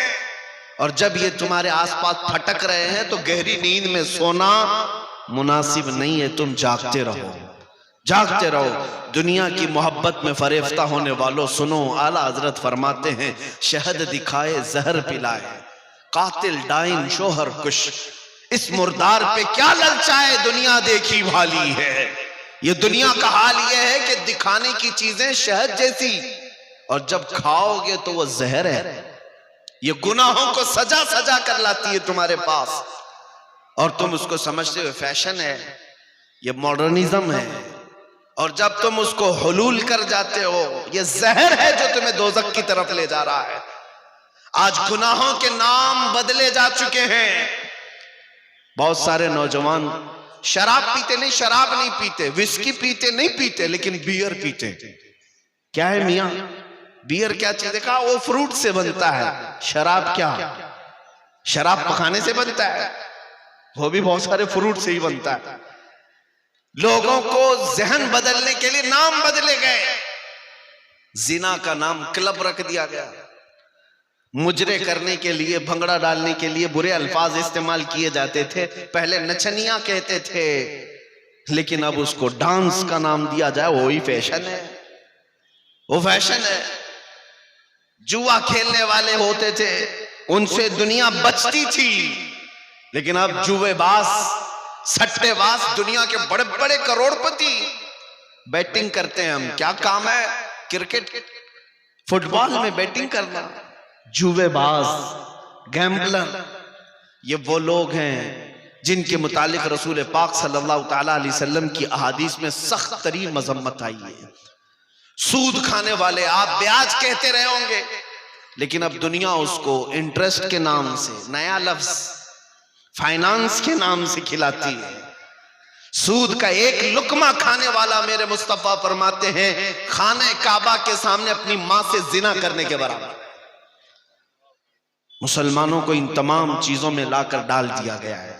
اور جب یہ تمہارے آس پاس پھٹک رہے ہیں تو گہری نیند میں سونا مناسب نہیں ہے. تم جاگتے رہو، جاگتے رہو. دنیا کی محبت میں فریفتہ ہونے والوں سنو، اعلیٰ حضرت فرماتے ہیں شہد دکھائے زہر پلائے، قاتل ڈائن شوہر کش، اس مردار پہ کیا للچائے دنیا دیکھی بھالی ہے. یہ دنیا کا حال یہ ہے کہ دکھانے کی چیزیں شہد جیسی اور جب کھاؤ گے تو وہ زہر ہے. یہ گناہوں کو سجا سجا کر لاتی ہے تمہارے پاس اور تم اس کو سمجھتے ہوئے فیشن ہے، یہ ماڈرنزم ہے. اور جب تم اس کو حلول کر جاتے ہو یہ زہر ہے جو تمہیں دوزخ کی طرف لے جا رہا ہے. آج گناہوں کے نام بدلے جا چکے ہیں. بہت سارے نوجوان شراب پیتے نہیں، شراب نہیں پیتے، وسکی پیتے نہیں پیتے، لیکن بیئر پیتے. کیا ہے میاں بیئر کیا چیز؟ دیکھا وہ فروٹ سے بنتا ہے. شراب کیا؟ شراب پکانے سے بنتا ہے. وہ بھی بہت سارے فروٹ سے ہی بنتا ہے. لوگوں کو ذہن بدلنے کے لیے نام بدلے گئے. زنا کا نام کلب رکھ دیا گیا. مجرے کرنے کے لیے، بھنگڑا ڈالنے کے لیے برے الفاظ استعمال کیے جاتے تھے. پہلے نچنیاں کہتے تھے، لیکن اب اس کو ڈانس کا نام دیا جائے، وہی فیشن ہے. وہ فیشن ہے. جوا کھیلنے والے ہوتے تھے، ان سے دنیا بچتی تھی، لیکن اب جوے باز، سٹے باز، دنیا کے بڑے بڑے کروڑ پتی بیٹنگ کرتے ہیں. ہم کیا کام ہے؟ کرکٹ، فٹ بال میں بیٹنگ کرنا. جوے باز، گیمبلر، یہ وہ لوگ ہیں جن کے متعلق رسول پاک صلی اللہ تعالیٰ علیہ وسلم کی احادیث میں سخت ترین مذمت آئی ہے. سود کھانے والے، آپ بیاج کہتے رہے ہوں گے، لیکن اب دنیا اس کو انٹرسٹ کے نام سے، نیا لفظ فائنانس کے نام سے کھلاتی ہے. سود کا ایک لقمہ کھانے والا، میرے مصطفیٰ فرماتے ہیں، خانہ کعبہ کے سامنے اپنی ماں سے زنا کرنے کے برابر. مسلمانوں کو ان تمام چیزوں میں لا کر ڈال دیا گیا ہے.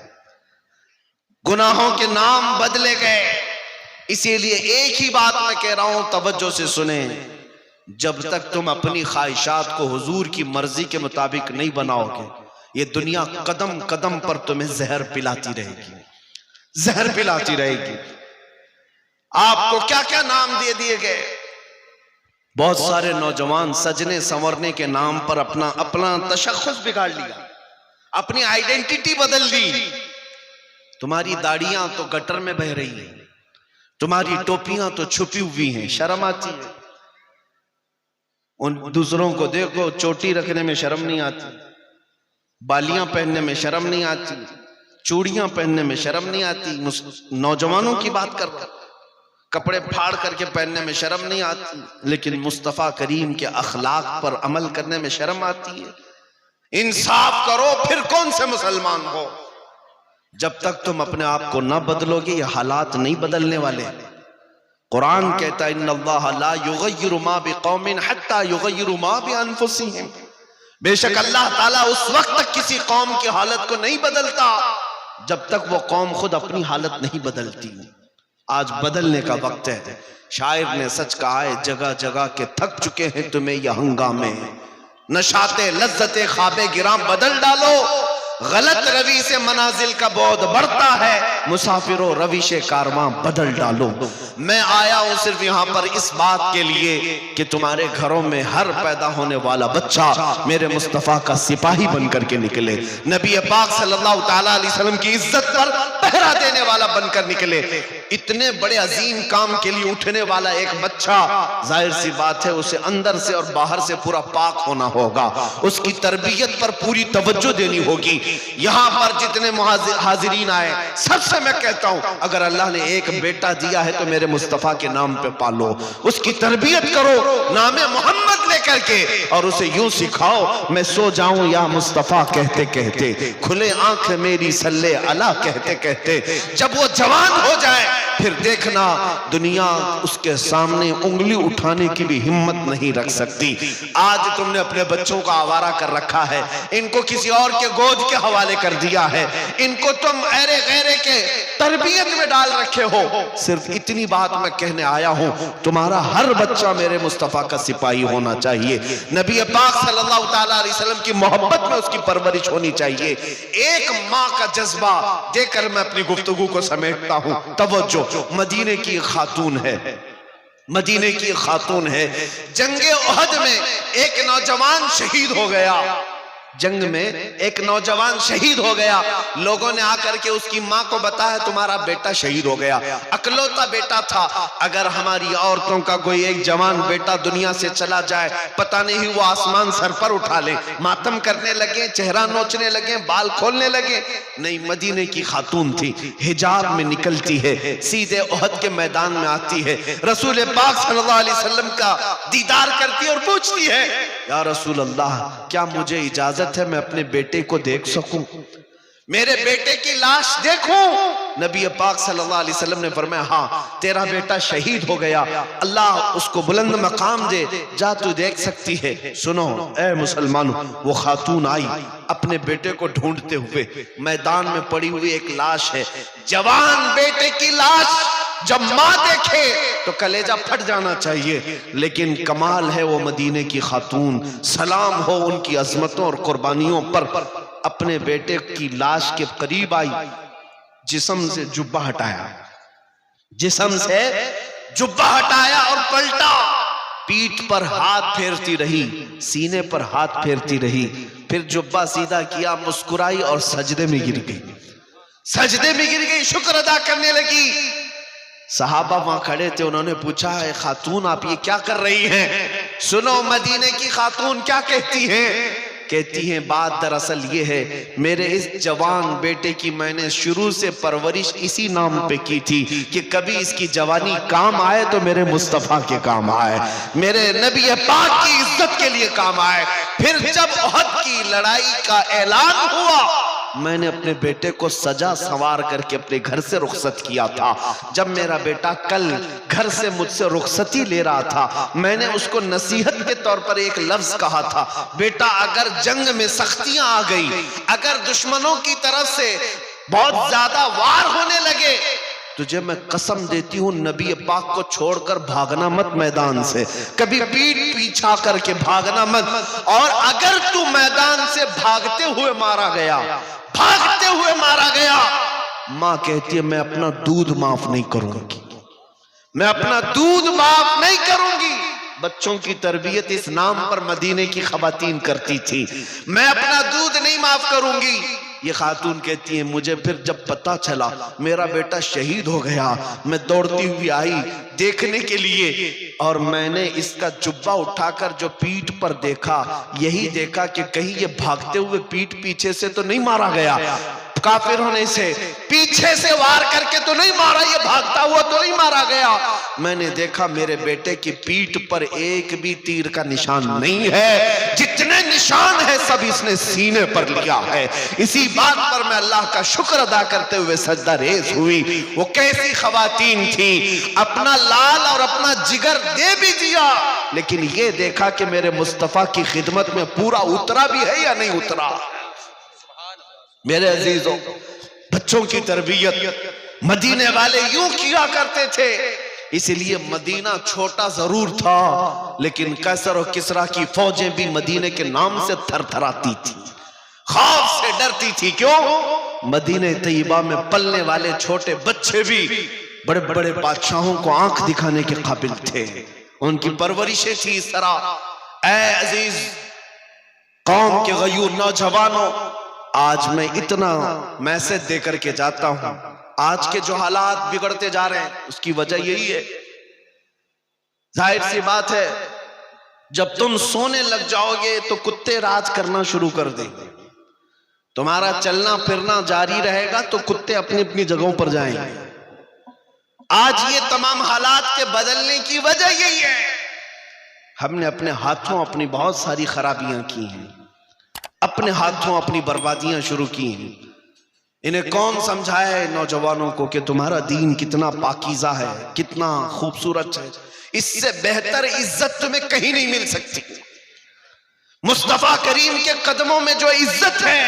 گناہوں کے نام بدلے گئے. اسی لیے ایک ہی بات میں کہہ رہا ہوں، توجہ سے سنیں. جب تک تم اپنی خواہشات کو حضور کی مرضی کے مطابق نہیں بناؤ گے، یہ دنیا قدم قدم پر تمہیں زہر پلاتی رہے گی. زہر پلاتی رہے گی. آپ کو کیا کیا نام دے دیے گئے. بہت سارے نوجوان سجنے سنورنے کے نام پر اپنا تشخص بگاڑ لیا، اپنی آئیڈینٹی بدل دی. تمہاری داڑیاں تو گٹر میں بہ رہی ہیں، تمہاری ٹوپیاں تو چھپی ہوئی ہیں، شرم آتی ہے. ان دوسروں کو دیکھو، چوٹی رکھنے میں شرم نہیں آتی، بالیاں پہننے میں شرم نہیں آتی، چوڑیاں پہننے میں شرم نہیں آتی. نوجوانوں کی بات کر رہا، کپڑے پھاڑ کر کے پہننے میں شرم نہیں آتی، لیکن مصطفیٰ کریم کے اخلاق پر عمل کرنے میں شرم آتی ہے. انصاف کرو، پھر کون سے مسلمان ہو. جب تک تم اپنے آپ کو نہ بدلو گے، یہ حالات نہیں بدلنے والے. قرآن کہتا ہے ان اللہ لا یغیر ما بقوم حتی یغیروا ما بانفسہم. بے شک اللہ تعالیٰ اس وقت تک کسی قوم کی حالت کو نہیں بدلتا جب تک وہ قوم خود اپنی حالت نہیں بدلتی. آج بدلنے کا وقت ہے. شاعر نے سچ کہا ہے، جگہ جگہ کے تھک چکے ہیں تمہیں یہ ہنگامے، نشاط لذت خواب گراں بدل ڈالو. غلط روی سے منازل کا بعد بڑھتا ہے، مسافروں رویش کارواں بدل ڈالو. میں آیا ہوں صرف یہاں پر اس بات کے لیے کہ تمہارے گھروں میں ہر پیدا ہونے والا بچہ میرے مصطفیٰ کا سپاہی بن کر کے نکلے، نبی پاک صلی اللہ تعالیٰ علیہ وسلم کی عزت پر پہرا دینے والا بن کر نکلے. اتنے بڑے عظیم کام کے لیے اٹھنے والا ایک بچہ، ظاہر سی بات ہے اسے اندر سے اور باہر سے پورا پاک ہونا ہوگا. اس کی تربیت پر پوری توجہ دینی ہوگی. یہاں پر جتنے حاضرین آئے، سب سے میں کہتا ہوں، اگر اللہ نے ایک بیٹا دیا ہے تو میرے مصطفیٰ کے نام پہ پالو، اس کی تربیت کرو نام محمد لے کر کے، اور اسے یوں سکھاؤ، میں سو جاؤں یا مصطفیٰ کہتے کہتے، کھلے آنکھ میری صلی اللہ کہتے کہتے. جب وہ جوان ہو جائے پھر دیکھنا دنیا اس کے سامنے انگلی اٹھانے کی بھی ہمت نہیں رکھ سکتی. آج تم نے اپنے بچوں کو آوارہ کر رکھا ہے، ان کو کسی اور کے گود کے حوالے کر دیا ہے، ان کو تم ایرے غیرے کے تربیت میں ڈال رکھے ہو. صرف اتنی بات میں کہنے آیا ہوں، تمہارا ہر بچہ میرے مصطفیٰ کا سپاہی ہونا چاہیے. نبی پاک صلی اللہ تعالیٰ علیہ وسلم کی محبت میں اس کی پرورش ہونی چاہیے. ایک ماں کا جذبہ دے کر میں اپنی گفتگو کو سمیٹتا ہوں. توجہ، مدینے کی خاتون ہے، مدینے کی خاتون ہے. جنگ احد میں ایک نوجوان شہید ہو گیا. جنگ میں ایک نوجوان شہید ہو گیا. لوگوں نے آ کر کے اس کی ماں کو بتایا تمہارا بیٹا شہید ہو گیا. اکلوتا بیٹا تھا. اگر ہماری عورتوں کا کوئی ایک جوان بیٹا دنیا سے چلا جائے، پتہ نہیں وہ آسمان سر پر اٹھا لیں. ماتم کرنے لگے، چہرہ نوچنے لگے، بال کھولنے لگے. نہیں، مدینے کی خاتون تھی، حجاب میں نکلتی ہے، سیدھے احد کے میدان میں آتی ہے، رسول پاک صلی اللہ علیہ وسلم کا دیدار کرتی ہے اور پوچھتی ہے، یا رسول اللہ، کیا مجھے اجازت ہے میں اپنے بیٹے کو دیکھ سکوں؟ میرے بیٹے کی لاش دیکھوں؟ نبی پاک صلی اللہ علیہ وسلم نے فرمایا ہاں تیرا بیٹا شہید ہو گیا، اللہ اس کو بلند مقام دے، جا تو دیکھ سکتی ہے۔ سنو اے مسلمانوں، وہ خاتون آئی اپنے بیٹے کو ڈھونڈتے ہوئے، میدان میں پڑی ہوئی ایک لاش ہے، جوان بیٹے کی لاش جب ماں دیکھے تو کلیجہ پھٹ جانا چاہیے، لیکن کمال ہے وہ مدینے کی خاتون، سلام ہو ان کی عظمتوں اور قربانیوں پر، اپنے بیٹے کی لاش کے قریب آئی، جسم سے جبہ ہٹایا، جسم سے جبہ ہٹایا اور پلٹا، پیٹھ پر ہاتھ پھیرتی رہی، سینے پر ہاتھ پھیرتی رہی، پھر جبہ سیدھا کیا، مسکرائی اور سجدے میں گر گئی، سجدے میں گر گئی، شکر ادا کرنے لگی۔ صحابہ وہاں کھڑے تھے، انہوں نے پوچھا اے خاتون آپ یہ کیا کر رہی ہیں؟ سنو مدینے کی خاتون کیا کہتی ہیں، کہتی ہیں بات دراصل یہ ہے میرے اس جوان بیٹے کی میں نے شروع سے پرورش اسی نام پہ کی تھی کہ کبھی اس کی جوانی کام آئے تو میرے مصطفیٰ کے کام آئے، میرے نبی پاک کی عزت کے لیے کام آئے۔ پھر جب احد کی لڑائی کا اعلان ہوا میں نے اپنے بیٹے کو سجا سنوار کر کے اپنے گھر سے رخصت کیا تھا، جب میرا بیٹا کل گھر سے مجھ سے رخصتی لے رہا تھا میں نے اس کو نصیحت کے طور پر ایک لفظ کہا تھا، بیٹا اگر جنگ میں سختیاں آ گئی، اگر دشمنوں کی طرف سے بہت زیادہ وار ہونے لگے، تجھے میں قسم دیتی ہوں نبی پاک کو چھوڑ کر بھاگنا مت میدان سے، کبھی پیٹ پیچھا کر کے بھاگنا مت، اور اگر تو میدان سے بھاگتے ہوئے مارا گیا، بھاگتے ہوئے مارا گیا، ماں کہتی ہے میں اپنا دودھ معاف نہیں کروں گی، میں اپنا دودھ معاف نہیں کروں گی۔ بچوں کی تربیت اس نام پر مدینے کی خواتین کرتی تھی، میں اپنا دودھ نہیں معاف کروں گی۔ یہ خاتون کہتی ہیں مجھے پھر جب پتا چلا میرا بیٹا شہید ہو گیا، میں دوڑتی ہوئی آئی دیکھنے کے لیے، اور میں نے اس کا جبہ اٹھا کر جو پیٹھ پر دیکھا، یہی دیکھا کہ کہیں یہ بھاگتے ہوئے پیٹھ پیچھے سے تو نہیں مارا گیا، کافر ہونے سے پیچھے سے وار کر کے تو نہیں مارا، یہ بھاگتا ہوا تو نہیں مارا گیا۔ میں نے دیکھا میرے بیٹے کی پیٹھ پر ایک بھی تیر کا نشان نہیں ہے، جتنے نشان ہے سب اس نے سینے پر لیا ہے۔ اسی بات پر میں اللہ کا شکر ادا کرتے ہوئے سجدہ ریز ہوئی۔ وہ کیسی خواتین تھی، اپنا لال اور اپنا جگر دے بھی دیا، لیکن یہ دیکھا کہ میرے مصطفیٰ کی خدمت میں پورا اترا بھی ہے یا نہیں اترا۔ میرے عزیزوں، بچوں کی تربیت مدینے والے یوں کیا کرتے تھے، اسی لیے مدینہ چھوٹا ضرور تھا لیکن قیصر و کسریٰ کی فوجیں بھی مدینے کے نام سے تھر تھراتی تھی، خوف سے ڈرتی تھی۔ کیوں؟ مدینہ طیبہ میں پلنے والے چھوٹے بچے بھی بڑے بڑے بادشاہوں کو آنکھ دکھانے کے قابل تھے، ان کی پرورشیں تھی اس طرح۔ اے عزیز قوم کے غیور نوجوانوں، آج میں اتنا میسج دے کر کے جاتا ہوں، آج کے جو حالات بگڑتے جا رہے ہیں اس کی وجہ یہی ہے۔ ظاہر سی بات ہے جب تم سونے لگ جاؤ گے تو کتے راج کرنا شروع کر دیں گے، تمہارا چلنا پھرنا جاری رہے گا تو کتے اپنی اپنی جگہوں پر جائیں گے۔ آج یہ تمام حالات کے بدلنے کی وجہ یہی ہے، ہم نے اپنے ہاتھوں اپنی بہت ساری خرابیاں کی ہیں، اپنے ہاتھوں اپنی بربادیاں شروع کی ہیں۔ انہیں کون سمجھائے نوجوانوں کو کہ تمہارا دین کتنا پاکیزہ ہے، کتنا خوبصورت ہے، اس سے بہتر عزت تمہیں کہیں نہیں مل سکتی۔ مصطفیٰ کریم کے قدموں میں جو عزت ہے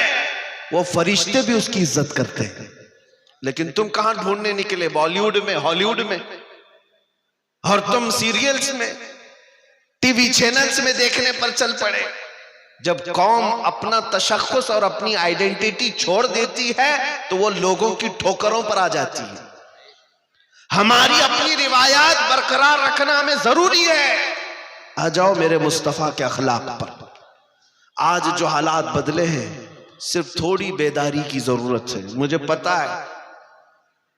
وہ فرشتے بھی اس کی عزت کرتے ہیں، لیکن تم کہاں ڈھونڈنے نکلے؟ بالی ووڈ میں، ہالی ووڈ میں، اور تم سیریلز میں، ٹی وی چینلز میں دیکھنے پر چل پڑے۔ جب قوم اپنا تشخص اور اپنی آئیڈینٹیٹی چھوڑ دیتی ہے تو وہ لوگوں کی ٹھوکروں پر آ جاتی ہے۔ ہماری اپنی روایات برقرار رکھنا ہمیں ضروری ہے۔ آ جاؤ میرے مصطفیٰ کے اخلاق پر۔ آج جو حالات بدلے ہیں صرف تھوڑی بیداری کی ضرورت ہے۔ مجھے پتا ہے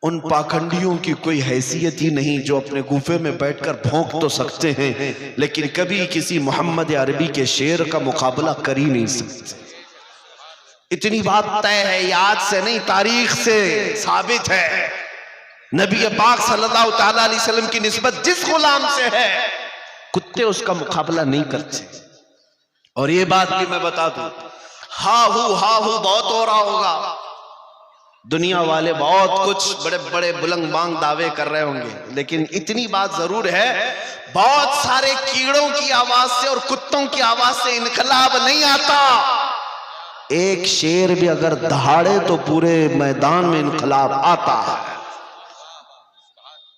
ان پاکھنڈیوں کی کوئی حیثیت ہی نہیں جو اپنے گوفے میں بیٹھ کر بھونک تو سکتے ہیں لیکن کبھی کسی محمد عربی کے شعر کا مقابلہ کر ہی نہیں سکتے۔ اتنی بات طے ہے، یاد سے نہیں تاریخ سے ثابت ہے، نبی پاک صلی اللہ تعالیٰ علیہ وسلم کی نسبت جس غلام سے ہے کتے اس کا مقابلہ نہیں کرتے۔ اور یہ بات بھی میں بتا دوں، ہا ہو بہت ہو رہا ہوگا، دنیا والے بہت کچھ بڑے بڑے بلند بانگ دعوے کر رہے ہوں گے، لیکن اتنی بات ضرور ہے، بہت سارے کیڑوں کی آواز سے اور کتوں کی آواز سے انقلاب نہیں آتا۔ ایک شیر بھی اگر دہاڑے تو پورے میدان میں انقلاب آتا ہے۔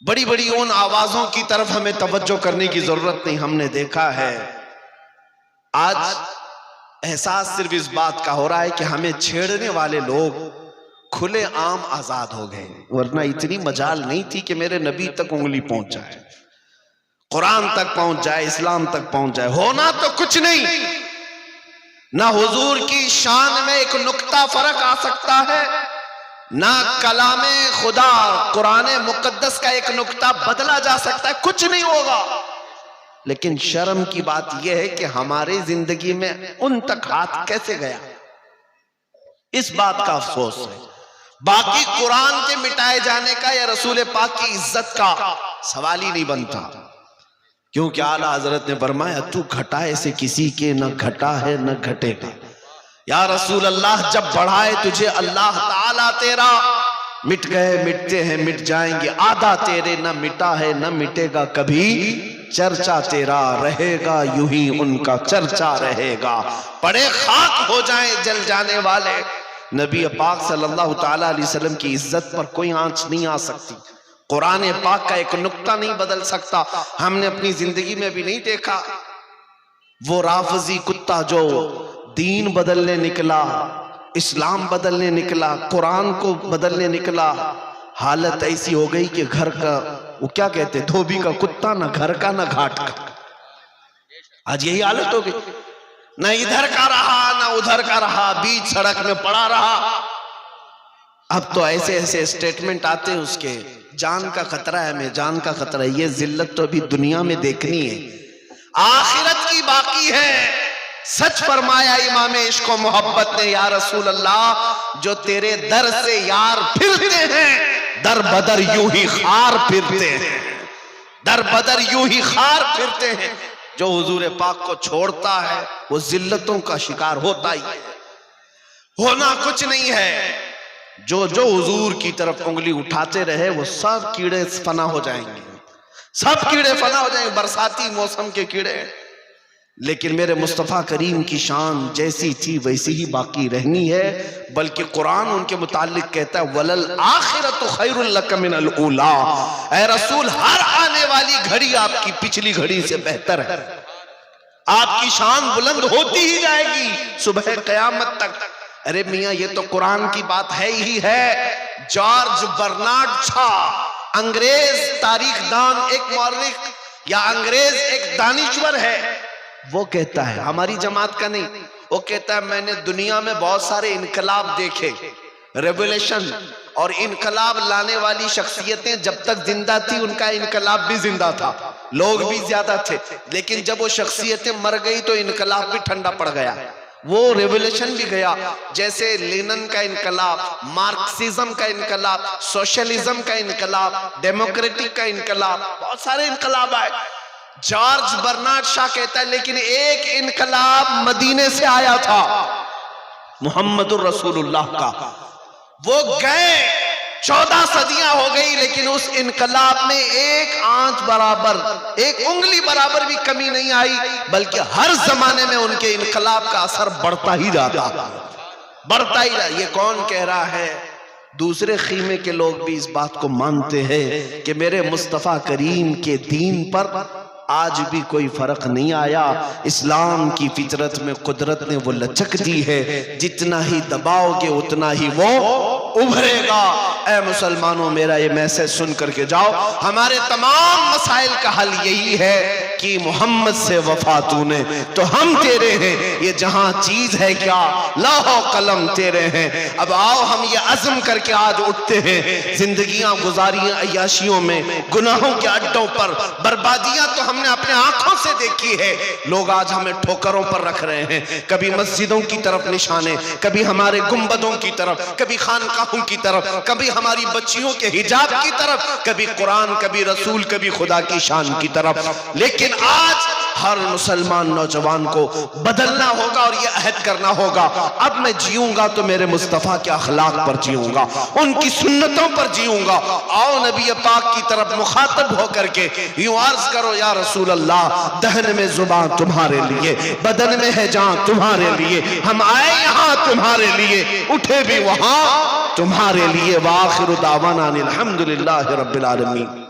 بڑی بڑی ان آوازوں کی طرف ہمیں توجہ کرنے کی ضرورت نہیں۔ ہم نے دیکھا ہے آج احساس صرف اس بات کا ہو رہا ہے کہ ہمیں چھیڑنے والے لوگ کھلے عام آزاد ہو گئے، ورنہ اتنی مجال نہیں تھی کہ میرے نبی تک انگلی پہنچ جائے، قرآن تک پہنچ جائے، اسلام تک پہنچ جائے۔ ہونا تو کچھ نہیں، نہ حضور کی شان میں ایک نقطہ فرق آ سکتا ہے، نہ کلام خدا قرآن مقدس کا ایک نقطہ بدلا جا سکتا ہے، کچھ نہیں ہوگا۔ لیکن شرم کی بات یہ ہے کہ ہماری زندگی میں ان تک ہاتھ کیسے گیا، اس بات کا افسوس ہے۔ باقی قرآن کے مٹائے جانے کا یا رسول پاک کی عزت کا سوال ہی نہیں بنتا، کیونکہ اعلیٰ حضرت نے فرمایا تو گھٹائے سے کسی کے نہ گھٹا ہے نہ گھٹے گا۔ یا رسول اللہ جب بڑھائے تجھے اللہ تعالیٰ تیرا، مٹ گئے مٹتے ہیں مٹ جائیں گے، آدھا تیرے نہ مٹا ہے نہ مٹے گا کبھی، چرچا تیرا رہے گا یوں ہی ان کا چرچا رہے گا، پڑے خاک ہو جائیں جل جانے والے۔ نبی پاک صلی اللہ تعالیٰ علیہ وسلم کی عزت پر کوئی آنچ نہیں آ سکتی، قرآن پاک کا ایک نقطہ نہیں بدل سکتا۔ ہم نے اپنی زندگی میں بھی نہیں دیکھا وہ رافضی کتا جو دین بدلنے نکلا، اسلام بدلنے نکلا، قرآن کو بدلنے نکلا، حالت ایسی ہو گئی کہ گھر کا وہ کیا کہتے دھوبی کا کتا، نہ گھر کا نہ گھاٹ کا۔ آج یہی حالت ہو گئی، نہ ادھر کا رہا نہ ادھر کا رہا، بیچ سڑک میں پڑا رہا۔ اب تو ایسے ایسے اسٹیٹمنٹ آتے ہیں اس کے جان کا خطرہ ہے، میں جان کا خطرہ ہے۔ یہ ذلت تو ابھی دنیا میں دیکھنی ہے، آخرت کی باقی ہے۔ سچ فرمایا امام عشق و محبت نے، یا رسول اللہ جو تیرے در سے یار پھرتے ہیں در بدر یوں ہی خار پھرتے ہیں، در بدر یوں ہی خار پھرتے ہیں۔ جو حضور پاک کو چھوڑتا ہے وہ ذلتوں کا شکار ہوتا ہی ہے، ہونا کچھ نہیں ہے۔ جو حضور کی طرف انگلی اٹھاتے رہے وہ سب کیڑے فنا ہو جائیں گے، سب کیڑے فنا ہو جائیں گے، برساتی موسم کے کیڑے۔ لیکن میرے مصطفیٰ کریم کی شان جیسی تھی ویسی ہی باقی رہنی ہے، بلکہ قرآن ان کے متعلق کہتا ہے وَلَلْآخِرَةُ خَيْرٌ لَكَ مِنَ الْأُولَىٰ، اے رسول ہر آنے والی گھڑی آپ کی پچھلی گھڑی سے بہتر ہے۔ آپ کی شان بلند ہوتی ہی جائے گی صبح قیامت تک۔ ارے میاں یہ تو قرآن کی بات ہے ہی ہے۔ جارج برنارڈ شا، انگریز تاریخ دان، ایک مورخ یا انگریز ایک دانشور ہے، وہ کہتا ہے، ہماری جماعت کا نہیں، وہ کہتا ہے میں نے دنیا میں بہت سارے انقلاب دیکھے، ریولیشن اور انقلاب لانے والی شخصیتیں جب تک زندہ تھی ان کا انقلاب بھی زندہ تھا، لوگ بھی زیادہ تھے، لیکن جب وہ شخصیتیں مر گئی تو انقلاب بھی ٹھنڈا پڑ گیا، وہ ریولیشن بھی گیا۔ جیسے لینن کا انقلاب، مارکسزم کا انقلاب، سوشلزم کا انقلاب، ڈیموکریٹک کا انقلاب، بہت سارے انقلاب آئے۔ جارج برنارڈ شا کہتا ہے لیکن ایک انقلاب مدینے سے آیا تھا، محمد الرسول اللہ کا، وہ گئے 14 صدیاں ہو گئی لیکن اس انقلاب میں ایک آنچ برابر، ایک انگلی برابر بھی کمی نہیں آئی، بلکہ ہر زمانے میں ان کے انقلاب کا اثر بڑھتا ہی رہا، بڑھتا ہی رہا۔ یہ کون کہہ رہا ہے؟ دوسرے خیمے کے لوگ بھی اس بات کو مانتے ہیں کہ میرے مصطفیٰ کریم کے دین پر آج بھی کوئی فرق نہیں آیا۔ اسلام کی فطرت میں قدرت نے وہ لچک دی ہے، جتنا ہی دباؤ گے اتنا ہی وہ ابھرے گا۔ اے مسلمانوں میرا یہ میسج سن کر کے جاؤ، ہمارے تمام مسائل کا حل یہی ہے کہ محمد سے وفا تو نے تو ہم تیرے ہیں، یہ جہاں چیز ہے کیا لوح و قلم تیرے ہیں۔ اب آؤ ہم یہ عزم کر کے آج اٹھتے ہیں، زندگیاں گزاریاں عیاشیوں میں، گناہوں کے اڈوں پر، بربادیاں تو ہم نے اپنے آنکھوں سے دیکھی ہے۔ لوگ آج ہمیں ٹھوکروں پر رکھ رہے ہیں، کبھی مسجدوں کی طرف نشانے، کبھی ہمارے گنبدوں کی طرف، کبھی خانقاہوں کی طرف، کبھی ہماری بچیوں کے حجاب کی طرف، کبھی قرآن، کبھی رسول، کبھی خدا کی شان کی طرف۔ لیکن لیکن آج ہر مسلمان نوجوان کو بدلنا ہوگا اور یہ عہد کرنا ہوگا، اب میں جیوں گا تو میرے مصطفیٰ کے اخلاق پر جیوں گا، ان کی سنتوں پر جیوں گا۔ آؤ نبی پاک کی طرف مخاطب ہو کر کے یوں عرض کرو، یا رسول اللہ، دہن میں زبان تمہارے لیے، بدن میں ہے جان تمہارے لیے، ہم آئے یہاں تمہارے لیے، اٹھے بھی وہاں تمہارے لیے۔ وآخر دعوانا الحمدللہ رب العالمین۔